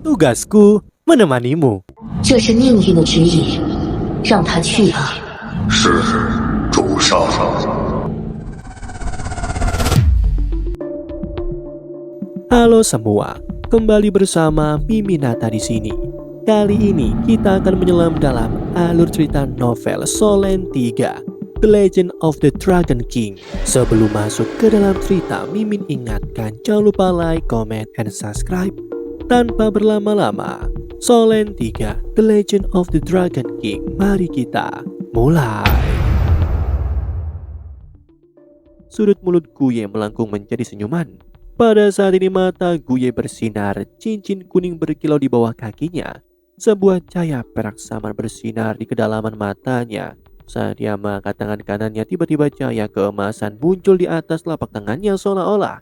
Tugasku menemanimu. 这是命运的指引，让他去吧。是，主上。Halo semua, kembali bersama Miminata di sini. Kali ini kita akan menyelam dalam alur cerita novel Solen 3, The Legend of the Dragon King. Sebelum masuk ke dalam cerita, Mimin ingatkan jangan lupa like, comment, and subscribe. Tanpa berlama-lama, Solen 3, The Legend of the Dragon King. Mari kita mulai. Sudut mulut Guye melengkung menjadi senyuman. Pada saat ini mata Guye bersinar, cincin kuning berkilau di bawah kakinya. Sebuah cahaya perak samar bersinar di kedalaman matanya. Saat dia mengangkat tangan kanannya, tiba-tiba cahaya keemasan muncul di atas telapak tangannya seolah-olah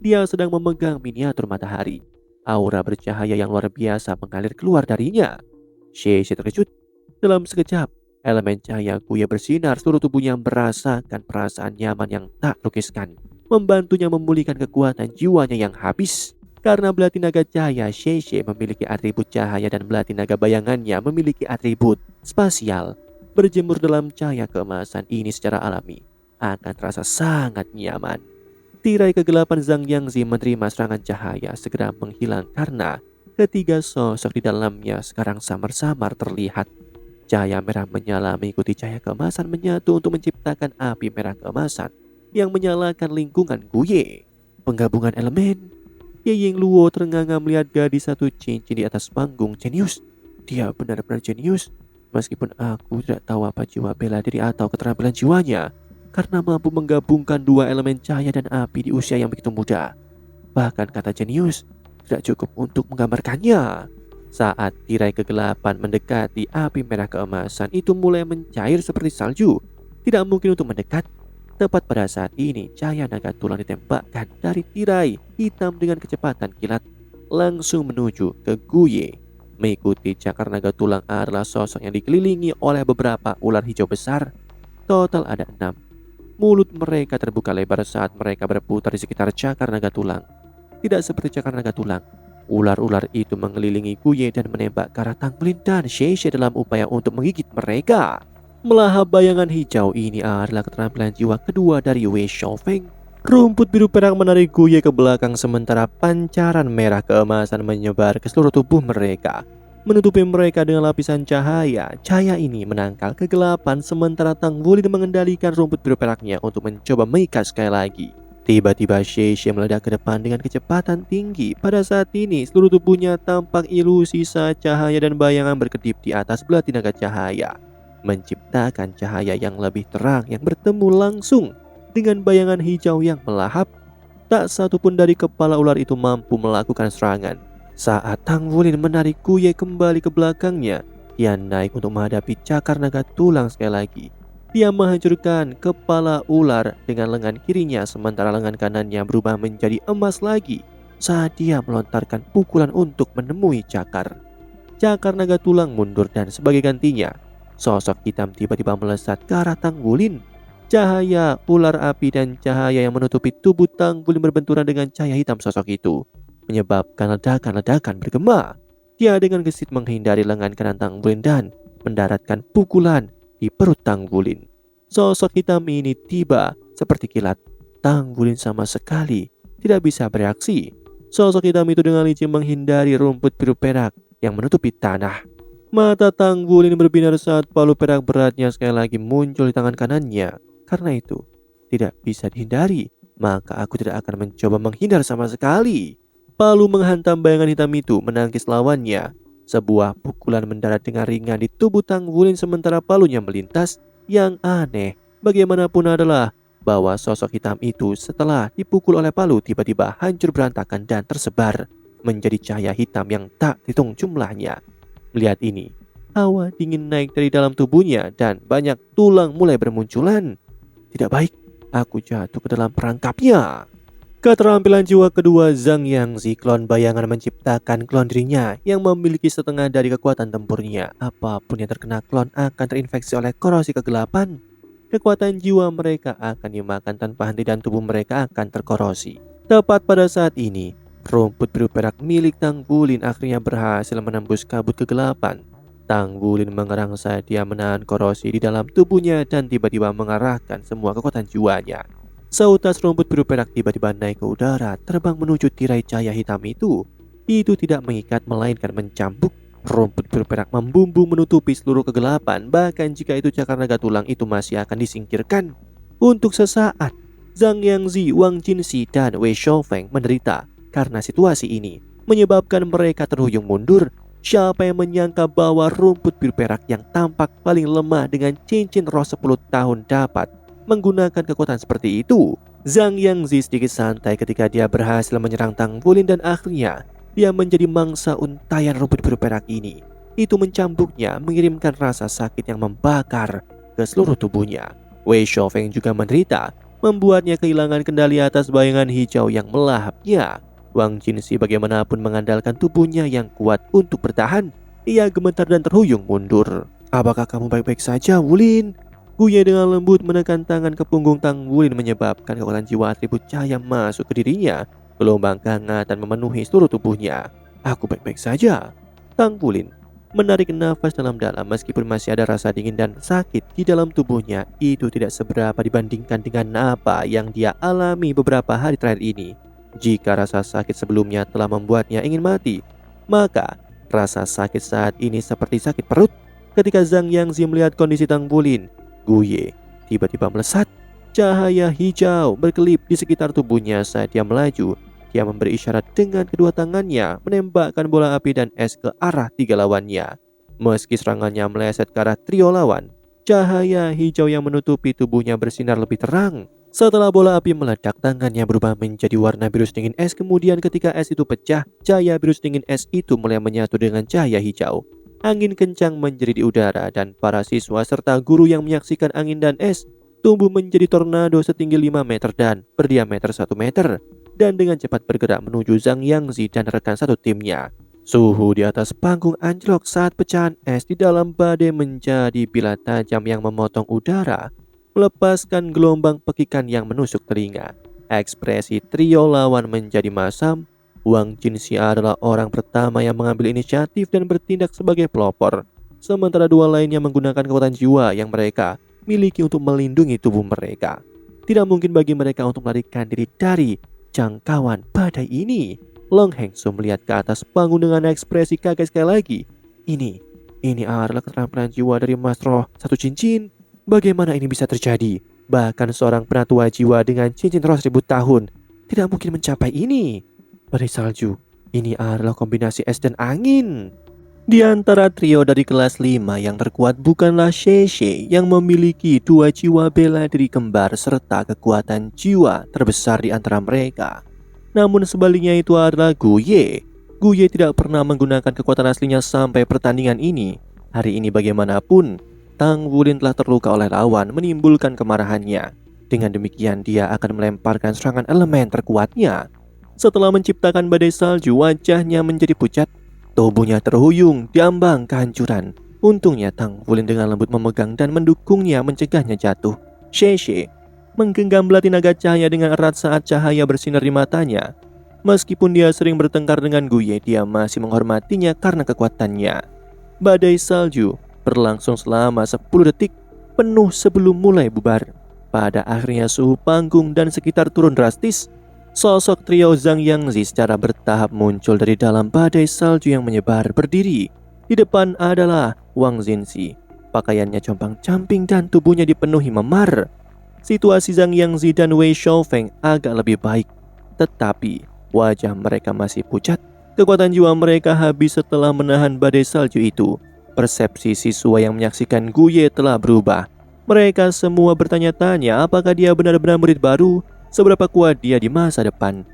dia sedang memegang miniatur matahari. Aura bercahaya yang luar biasa mengalir keluar darinya. Shei terkejut. Dalam sekejap, elemen cahaya Guye bersinar, seluruh tubuhnya merasakan perasaan nyaman yang tak lukiskan, membantunya memulihkan kekuatan jiwanya yang habis. Karena belati naga cahaya Shei memiliki atribut cahaya dan belati naga bayangannya memiliki atribut spasial. Berjemur dalam cahaya keemasan ini secara alami akan terasa sangat nyaman. Tirai kegelapan Zhang Yangzi menerima serangan cahaya segera menghilang karena ketiga sosok di dalamnya sekarang samar-samar terlihat. Cahaya merah menyala mengikuti cahaya keemasan menyatu untuk menciptakan api merah keemasan yang menyalakan lingkungan Guye. Penggabungan elemen. Ye Yingluo terengah-engah melihat gadis satu cincin di atas panggung. Jenius. Dia benar-benar jenius. Meskipun aku tidak tahu apa jiwa bela diri atau keterampilan jiwanya, karena mampu menggabungkan dua elemen cahaya dan api di usia yang begitu muda. Bahkan kata jenius tidak cukup untuk menggambarkannya. Saat tirai kegelapan mendekati api merah keemasan itu mulai mencair seperti salju. Tidak mungkin untuk mendekat. Tepat pada saat ini, cahaya naga tulang ditembakkan dari tirai hitam dengan kecepatan kilat langsung menuju ke Guye. Mengikuti cakar naga tulang adalah sosok yang dikelilingi oleh beberapa ular hijau besar. Total ada 6. Mulut mereka terbuka lebar saat mereka berputar di sekitar cakar naga tulang. Tidak seperti cakar naga tulang, ular-ular itu mengelilingi Guye dan menembak ke arah Tang Blin dan Shei dalam upaya untuk menggigit mereka. Melahap bayangan hijau ini adalah keterampilan jiwa kedua dari Wei Xiaofeng. Rumput biru perang menarik Guye ke belakang sementara pancaran merah keemasan menyebar ke seluruh tubuh mereka, menutupi mereka dengan lapisan cahaya. Cahaya ini menangkal kegelapan sementara Tang Wulin mengendalikan rumput biru peraknya untuk mencoba mengikat sekali lagi. Tiba-tiba Shei meledak ke depan dengan kecepatan tinggi. Pada saat ini seluruh tubuhnya tampak ilusi saat cahaya dan bayangan berkedip di atas belati naga cahaya, menciptakan cahaya yang lebih terang yang bertemu langsung dengan bayangan hijau yang melahap. Tak satu pun dari kepala ular itu mampu melakukan serangan. Saat Tang Wulin menarik Guye kembali ke belakangnya, dia naik untuk menghadapi cakar naga tulang sekali lagi. Dia menghancurkan kepala ular dengan lengan kirinya sementara lengan kanannya berubah menjadi emas lagi saat dia melontarkan pukulan untuk menemui cakar. Cakar naga tulang mundur dan sebagai gantinya, sosok hitam tiba-tiba melesat ke arah Tang Wulin. Cahaya ular api dan cahaya yang menutupi tubuh Tang Wulin berbenturan dengan cahaya hitam sosok itu, menyebabkan ledakan-ledakan bergema. Dia dengan gesit menghindari lengan kanan Tang Wulin dan mendaratkan pukulan di perut Tang Wulin. Sosok hitam ini tiba seperti kilat. Tang Wulin sama sekali tidak bisa bereaksi. Sosok hitam itu dengan licin menghindari rumput biru perak yang menutupi tanah. Mata Tang Wulin berbinar saat palu perak beratnya sekali lagi muncul di tangan kanannya. Karena itu tidak bisa dihindari, maka aku tidak akan mencoba menghindar sama sekali. Palu menghantam bayangan hitam itu menangkis lawannya. Sebuah pukulan mendarat dengan ringan di tubuh Tang Wulin sementara palunya melintas. Yang aneh bagaimanapun adalah bahwa sosok hitam itu setelah dipukul oleh palu tiba-tiba hancur berantakan dan tersebar menjadi cahaya hitam yang tak hitung jumlahnya. Melihat ini, hawa dingin naik dari dalam tubuhnya dan banyak tulang mulai bermunculan. Tidak baik, aku jatuh ke dalam perangkapnya. Keterampilan jiwa kedua Zhang Yangzi, klon bayangan, menciptakan klon dirinya yang memiliki setengah dari kekuatan tempurnya. Apapun yang terkena klon akan terinfeksi oleh korosi kegelapan. Kekuatan jiwa mereka akan dimakan tanpa henti dan tubuh mereka akan terkorosi. Tepat pada saat ini, Rumput biru perak milik Tang Wulin akhirnya berhasil menembus kabut kegelapan. Tang Wulin mengerang saat dia menahan korosi di dalam tubuhnya dan tiba-tiba mengarahkan semua kekuatan jiwanya. Seutas rumput biru perak tiba-tiba naik ke udara, terbang menuju tirai cahaya hitam itu. Itu tidak mengikat melainkan mencambuk. Rumput biru perak membumbung menutupi seluruh kegelapan, bahkan jika itu cakar naga tulang itu masih akan disingkirkan. Untuk sesaat, Zhang Yangzi, Wang Jinxi, dan Wei Xiaofeng menderita karena situasi ini menyebabkan mereka terhuyung mundur. Siapa yang menyangka bahwa rumput biru perak yang tampak paling lemah dengan cincin roh 10 tahun dapat menggunakan kekuatan seperti itu. Zhang Yangzi sedikit santai ketika dia berhasil menyerang Tang Wulin dan akhirnya dia menjadi mangsa untayan rumput biru perak ini. Itu mencambuknya, mengirimkan rasa sakit yang membakar ke seluruh tubuhnya. Wei Xiaofeng juga menderita, membuatnya kehilangan kendali atas bayangan hijau yang melahapnya. Wang Jinxi bagaimanapun mengandalkan tubuhnya yang kuat untuk bertahan. Ia gemetar dan terhuyung mundur. "Apakah kamu baik-baik saja, Wulin?" Guye dengan lembut menekan tangan ke punggung Tang Wulin menyebabkan kekuatan jiwa atribut cahaya masuk ke dirinya. Gelombang kehangatan memenuhi seluruh tubuhnya. "Aku baik-baik saja." Tang Wulin menarik nafas dalam-dalam meskipun masih ada rasa dingin dan sakit di dalam tubuhnya. Itu tidak seberapa dibandingkan dengan apa yang dia alami beberapa hari terakhir ini. Jika rasa sakit sebelumnya telah membuatnya ingin mati, maka rasa sakit saat ini seperti sakit perut. Ketika Zhang Yangzi melihat kondisi Tang Wulin, Guye tiba-tiba melesat. Cahaya hijau berkelip di sekitar tubuhnya saat dia melaju. Dia memberi isyarat dengan kedua tangannya, menembakkan bola api dan es ke arah tiga lawannya. Meski serangannya meleset ke arah trio lawan, cahaya hijau yang menutupi tubuhnya bersinar lebih terang. Setelah bola api meledak, tangannya berubah menjadi warna biru dingin es. Kemudian ketika es itu pecah, cahaya biru dingin es itu mulai menyatu dengan cahaya hijau. Angin kencang menjerit di udara dan para siswa serta guru yang menyaksikan angin dan es tumbuh menjadi tornado setinggi 5 meter dan berdiameter 1 meter dan dengan cepat bergerak menuju Zhang Yangzi dan rekan satu timnya. Suhu di atas panggung anjlok saat pecahan es di dalam badai menjadi bilah tajam yang memotong udara, melepaskan gelombang pekikan yang menusuk telinga. Ekspresi trio lawan menjadi masam. Wang Jinxi adalah orang pertama yang mengambil inisiatif dan bertindak sebagai pelopor, sementara dua lainnya menggunakan kekuatan jiwa yang mereka miliki untuk melindungi tubuh mereka. Tidak mungkin bagi mereka untuk melarikan diri dari jangkauan badai ini. Long Hengsu melihat ke atas panggung dengan ekspresi kaget sekali lagi. Ini adalah keterampilan jiwa dari Mas Roh satu cincin. Bagaimana ini bisa terjadi? Bahkan seorang penatua jiwa dengan cincin roh 1000 tahun tidak mungkin mencapai ini. Badai salju, ini adalah kombinasi es dan angin. Di antara trio dari kelas 5 yang terkuat bukanlah Sheshe yang memiliki 2 jiwa bela diri kembar serta kekuatan jiwa terbesar di antara mereka. Namun sebaliknya itu adalah Guye. Guye tidak pernah menggunakan kekuatan aslinya sampai pertandingan ini. Hari ini bagaimanapun, Tang Wulin telah terluka oleh lawan menimbulkan kemarahannya. Dengan demikian dia akan melemparkan serangan elemen terkuatnya. Setelah menciptakan badai salju, wajahnya menjadi pucat. Tubuhnya terhuyung diambang kehancuran. Untungnya Tang Wulin dengan lembut memegang dan mendukungnya mencegahnya jatuh. Sheshe menggenggam belati naga cahaya dengan erat saat cahaya bersinar di matanya. Meskipun dia sering bertengkar dengan Guye, dia masih menghormatinya karena kekuatannya. Badai salju berlangsung selama 10 detik penuh sebelum mulai bubar. Pada akhirnya suhu panggung dan sekitar turun drastis. Sosok trio Zhang Yangzi secara bertahap muncul dari dalam badai salju yang menyebar berdiri. Di depan adalah Wang Jinxi. Pakaiannya compang-camping dan tubuhnya dipenuhi memar. Situasi Zhang Yangzi dan Wei Xiaofeng agak lebih baik, tetapi wajah mereka masih pucat. Kekuatan jiwa mereka habis setelah menahan badai salju itu. Persepsi siswa yang menyaksikan Guye telah berubah. Mereka semua bertanya-tanya apakah dia benar-benar murid baru. Seberapa kuat dia di masa depan.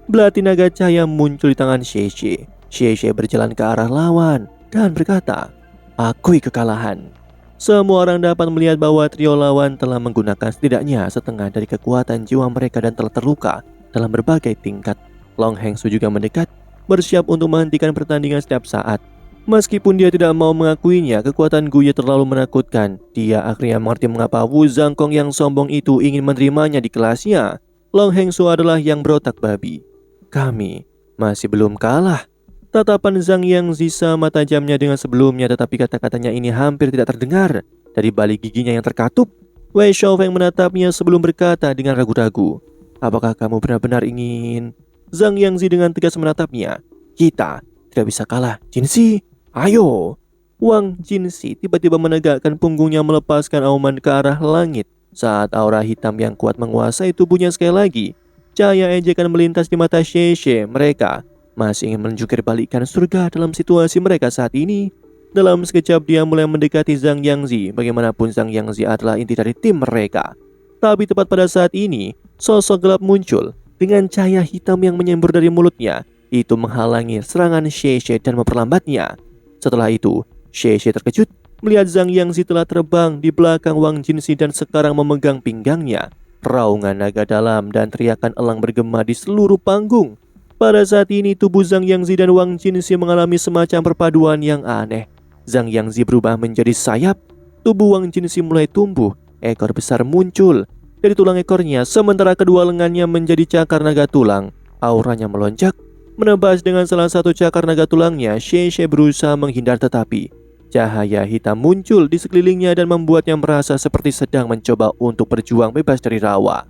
Belati naga cahaya muncul di tangan Sheshe. Sheshe berjalan ke arah lawan dan berkata, "Akui kekalahan." Semua orang dapat melihat bahwa trio lawan telah menggunakan setidaknya setengah dari kekuatan jiwa mereka dan telah terluka dalam berbagai tingkat. Long Hengsu juga mendekat, bersiap untuk menghentikan pertandingan setiap saat. Meskipun dia tidak mau mengakuinya, kekuatan Guye terlalu menakutkan. Dia akhirnya mengerti mengapa Wu Zhangkong yang sombong itu ingin menerimanya di kelasnya. Long Hengsu adalah yang berotak babi. Kami masih belum kalah. Tatapan Zhang Yangzi sama tajamnya dengan sebelumnya, tetapi kata-katanya ini hampir tidak terdengar dari balik giginya yang terkatup. Wei Xiaofeng menatapnya sebelum berkata dengan ragu-ragu, "Apakah kamu benar-benar ingin?" Zhang Yangzi dengan tegas menatapnya. "Kita tidak bisa kalah, Jinxi. Ayo." Wang Jinxi tiba-tiba menegakkan punggungnya melepaskan auman ke arah langit. Saat aura hitam yang kuat menguasai tubuhnya sekali lagi, cahaya ejekan melintas di mata Xie. Mereka masih ingin menjungkir balikkan surga dalam situasi mereka saat ini. Dalam sekejap dia mulai mendekati Zhang Yangzi. Bagaimanapun Zhang Yangzi adalah inti dari tim mereka. Tapi tepat pada saat ini, sosok gelap muncul dengan cahaya hitam yang menyembur dari mulutnya. Itu menghalangi serangan Xie dan memperlambatnya. Setelah itu, Xie terkejut melihat Zhang Yangzi telah terbang di belakang Wang Jinxi dan sekarang memegang pinggangnya. Raungan naga dalam dan teriakan elang bergema di seluruh panggung. Pada saat ini tubuh Zhang Yangzi dan Wang Jinxi mengalami semacam perpaduan yang aneh. Zhang Yangzi berubah menjadi sayap, tubuh Wang Jinxi mulai tumbuh, ekor besar muncul dari tulang ekornya, sementara kedua lengannya menjadi cakar naga tulang. Auranya melonjak, menebas dengan salah satu cakar naga tulangnya. Xie berusaha menghindar, tetapi cahaya hitam muncul di sekelilingnya dan membuatnya merasa seperti sedang mencoba untuk berjuang bebas dari rawa.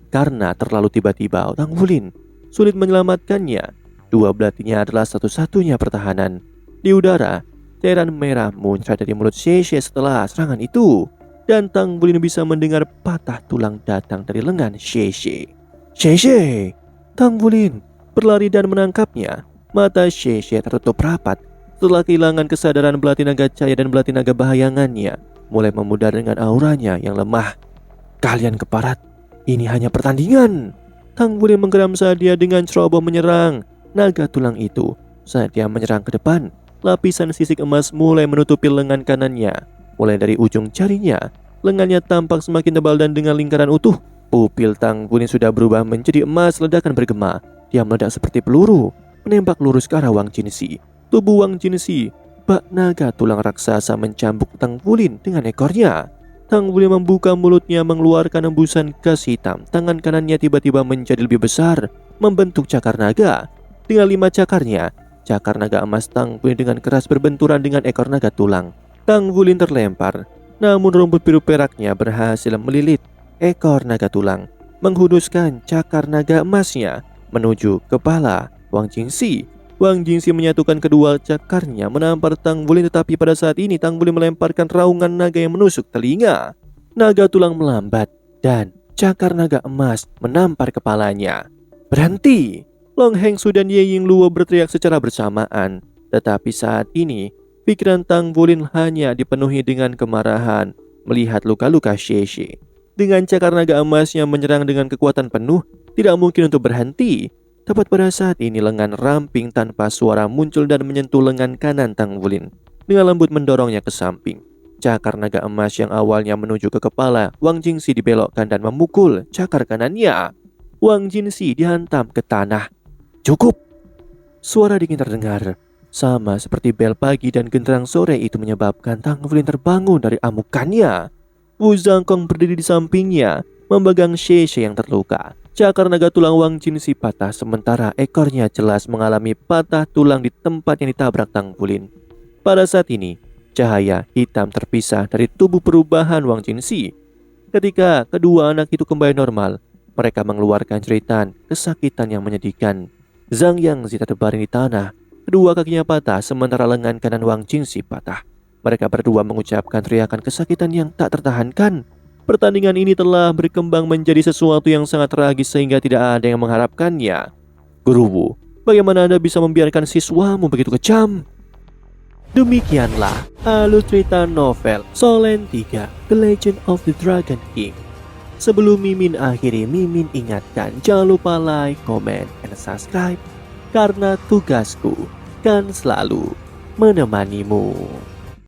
Karena terlalu tiba-tiba, Tang Wulin sulit menyelamatkannya. Dua belatinya adalah satu-satunya pertahanan. Di udara, cairan merah muncrat dari mulut Xie setelah serangan itu, dan Tang Wulin bisa mendengar patah tulang datang dari lengan Xie. Xie! Tang Wulin berlari dan menangkapnya. Mata Xie tertutup rapat. Setelah kehilangan kesadaran, belati naga cahaya dan belati naga bahayangannya mulai memudar dengan auranya yang lemah. "Kalian keparat, ini hanya pertandingan." Tang Wulin menggeram saat dia dengan ceroboh menyerang naga tulang itu. Saat dia menyerang ke depan, lapisan sisik emas mulai menutupi lengan kanannya. Mulai dari ujung jarinya, lengannya tampak semakin tebal dan dengan lingkaran utuh. Pupil Tang Wulin sudah berubah menjadi emas. Ledakan bergema. Dia meledak seperti peluru, menembak lurus ke arah Wang Jinxi. Tubuh Wang Jinxi, bak naga tulang raksasa, mencambuk Tang Wulin dengan ekornya. Tang Wulin membuka mulutnya mengeluarkan embusan gas hitam. Tangan kanannya tiba-tiba menjadi lebih besar, membentuk cakar naga. Dengan 5 cakarnya, cakar naga emas Tang Wulin dengan keras berbenturan dengan ekor naga tulang. Tang Wulin terlempar, namun rumput biru peraknya berhasil melilit ekor naga tulang, menghunuskan cakar naga emasnya menuju kepala Wang Jinxi. Wang Jinxi menyatukan kedua cakarnya menampar Tang Wulin, tetapi pada saat ini Tang Wulin melemparkan raungan naga yang menusuk telinga. Naga tulang melambat dan cakar naga emas menampar kepalanya. "Berhenti!" Long Hengsu dan Ye Yingluo berteriak secara bersamaan. Tetapi saat ini pikiran Tang Wulin hanya dipenuhi dengan kemarahan melihat luka-luka Xie. Dengan cakar naga emasnya menyerang dengan kekuatan penuh, tidak mungkin untuk berhenti. Tepat pada saat ini lengan ramping tanpa suara muncul dan menyentuh lengan kanan Tang Wulin. Dengan lembut mendorongnya ke samping. Cakar naga emas yang awalnya menuju ke kepala Wang Jinxi dibelokkan dan memukul cakar kanannya. Wang Jinxi dihantam ke tanah. "Cukup!" Suara dingin terdengar, sama seperti bel pagi dan genderang sore. Itu menyebabkan Tang Wulin terbangun dari amukannya. Wu Zhangkong berdiri di sampingnya, memegang Xie yang terluka. Cakar naga tulang Wang Jinxi patah, sementara ekornya jelas mengalami patah tulang di tempat yang ditabrak Tang Wulin. Pada saat ini, cahaya hitam terpisah dari tubuh perubahan Wang Jinxi. Ketika kedua anak itu kembali normal, mereka mengeluarkan jeritan kesakitan yang menyedihkan. Zhang Yangzi terbaring di tanah, kedua kakinya patah, sementara lengan kanan Wang Jinxi patah. Mereka berdua mengucapkan teriakan kesakitan yang tak tertahankan. Pertandingan ini telah berkembang menjadi sesuatu yang sangat tragis sehingga tidak ada yang mengharapkannya. "Guru Wu, bagaimana Anda bisa membiarkan siswamu begitu kejam?" Demikianlah alur cerita novel Solen 3 The Legend of the Dragon King. Sebelum Mimin akhiri, Mimin ingatkan jangan lupa like, comment, and subscribe, karena tugasku kan selalu menemanimu.